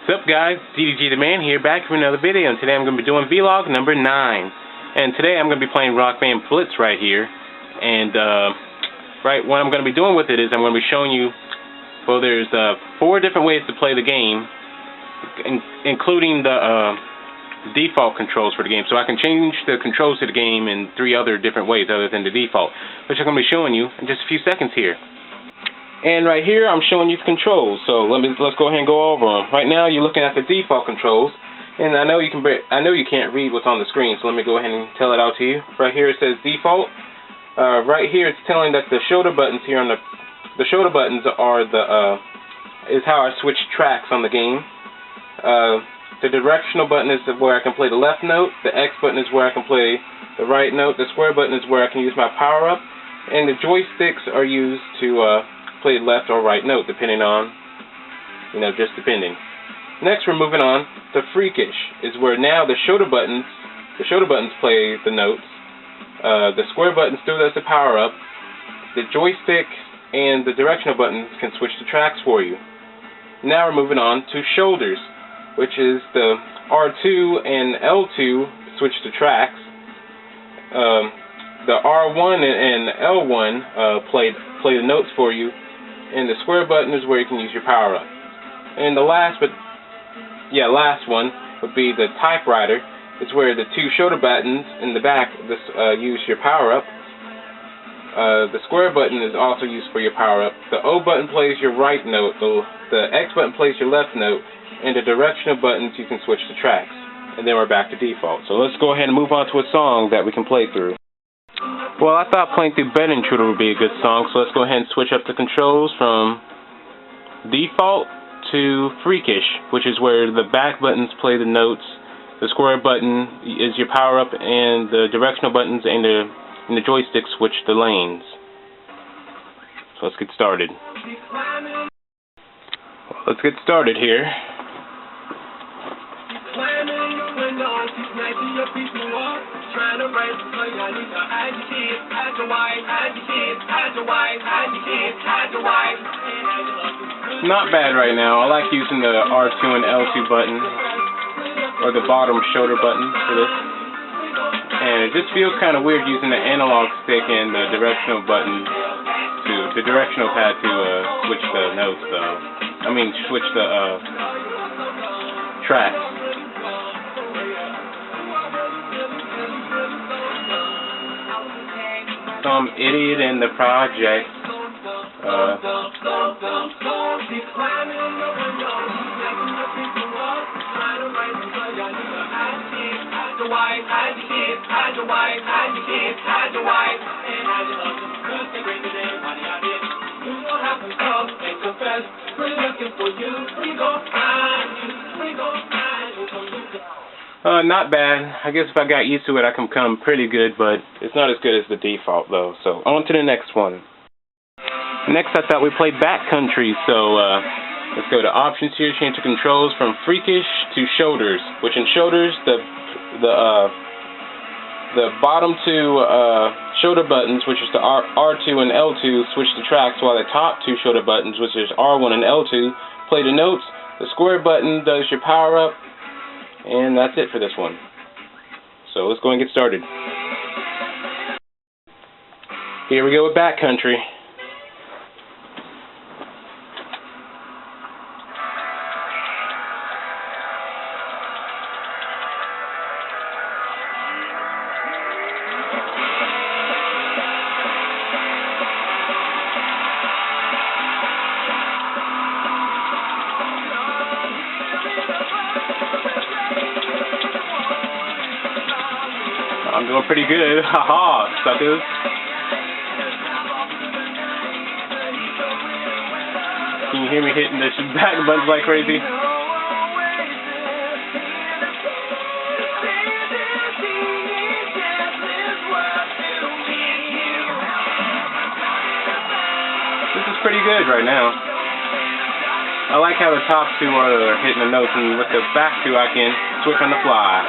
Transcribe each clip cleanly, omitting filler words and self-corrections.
What's up, guys? DDG the Man here, back for another video, and today I'm going to be doing vlog number 9. And today I'm going to be playing Rock Band Blitz right here. And what I'm going to be doing with it is I'm going to be showing you, well, there's 4 different ways to play the game, including the default controls for the game. So I can change the controls to the game in 3 other different ways other than the default, which I'm going to be showing you in just a few seconds here. And right here, I'm showing you the controls. So let's go ahead and go over them. Right now, you're looking at the default controls, and I know you can't read what's on the screen. So let me go ahead and tell it out to you. Right here, it says default. Right here, it's telling that the shoulder buttons here on the shoulder buttons are is how I switch tracks on the game. The directional button is where I can play the left note. The X button is where I can play the right note. The square button is where I can use my power up, and the joysticks are used to play left or right note, depending on, just depending. Next, we're moving on to freakish, is where now the shoulder buttons play the notes. The square button still does the power up. The joystick and the directional buttons can switch the tracks for you. Now we're moving on to shoulders, which is the R2 and L2 switch the tracks. The R1 and L1 play the notes for you. And the square button is where you can use your power up. And the last one would be the typewriter. It's where the 2 shoulder buttons in the back use your power up. The square button is also used for your power up. The O button plays your right note. The X button plays your left note. And the directional buttons, you can switch the tracks. And then we're back to default. So let's go ahead and move on to a song that we can play through. Well, I thought playing through Bed Intruder would be a good song, so let's go ahead and switch up the controls from default to freakish, which is where the back buttons play the notes, the square button is your power up, and the directional buttons and the joystick switch the lanes. So let's get started. Let's get started here. Not bad right now. I like using the R2 and L2 button, or the bottom shoulder button for this. And it just feels kind of weird using the analog stick and the directional button the directional pad to switch the notes though. Switch the tracks. Some idiot in the project. Not bad. I guess if I got used to it, I can become pretty good, but it's not as good as the default, though. So, on to the next one. Next, I thought we played Backcountry, so let's go to options here, change the controls from freakish to shoulders, which in shoulders, the bottom 2 shoulder buttons, which is the R2 and L2, switch the tracks, while the top 2 shoulder buttons, which is R1 and L2, play the notes. The square button does your power up. And that's it for this one. So let's go and get started. Here we go with Backcountry. I'm doing pretty good. Haha, suckers. Can you hear me hitting the back buttons like crazy? This is pretty good right now. I like how the top 2 are hitting the notes, and with the back 2 I can switch on the fly.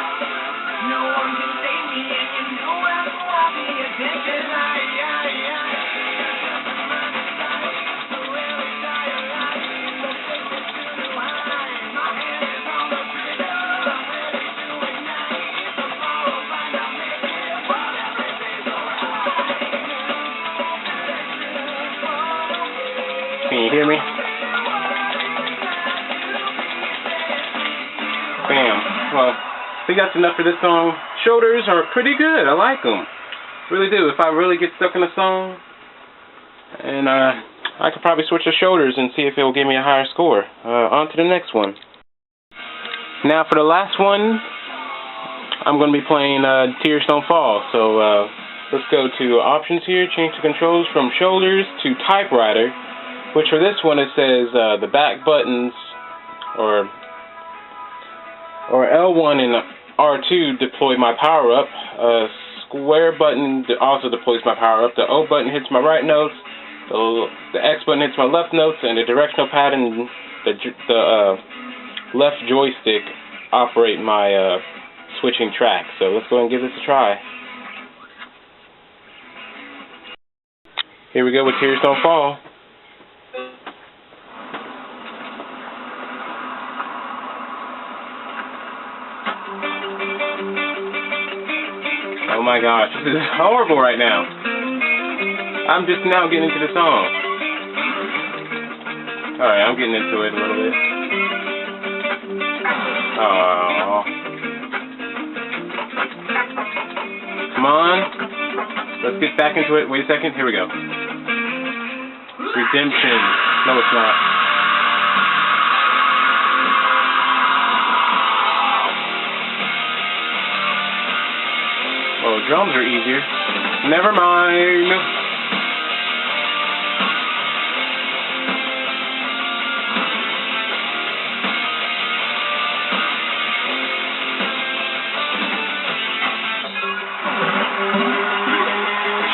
well, I think that's enough for this song. Shoulders are pretty good. I like them. Really do. If I really get stuck in a song, and I could probably switch to shoulders and see if it will give me a higher score. On to the next one. Now for the last one, I'm going to be playing Tears Don't Fall. So let's go to options here, change the controls from shoulders to typewriter, which for this one it says the back buttons or L1 and R2 deploy my power up. Square button also deploys my power up. The O button hits my right notes. The X button hits my left notes, and the directional pad and the left joystick operate my switching tracks. So let's go and give this a try. Here we go with Tears Don't Fall. Oh my gosh, this is horrible right now. I'm just now getting into the song. Alright, I'm getting into it a little bit. Oh. Come on. Let's get back into it. Wait a second. Here we go. Redemption. No, it's not. Oh, drums are easier. Never mind.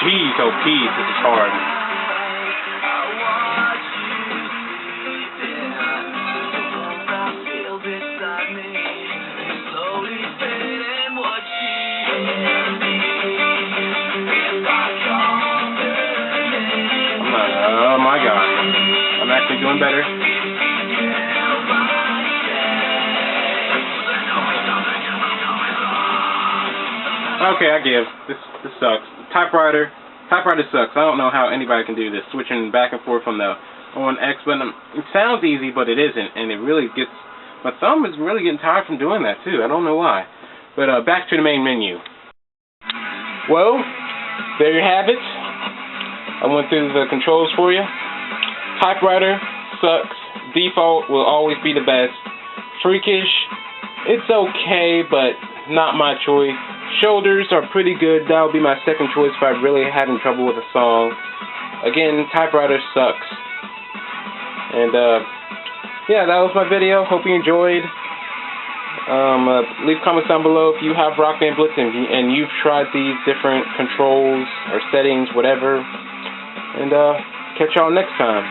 Jeez, oh peace, this is hard. Oh my god. I'm actually doing better. Okay, I give. This sucks. Typewriter sucks. I don't know how anybody can do this, switching back and forth from the on X button. It sounds easy, but it isn't, and it really gets, my thumb is really getting tired from doing that too. I don't know why. But back to the main menu. Well, there you have it. I went through the controls for you. Typewriter sucks. Default will always be the best. Freakish, it's okay, but not my choice. Shoulders are pretty good. That would be my second choice if I'm really having trouble with a song. Again, typewriter sucks. And yeah, that was my video. Hope you enjoyed. Leave comments down below if you have Rock Band Blitz and you've tried these different controls or settings, whatever. And catch y'all next time.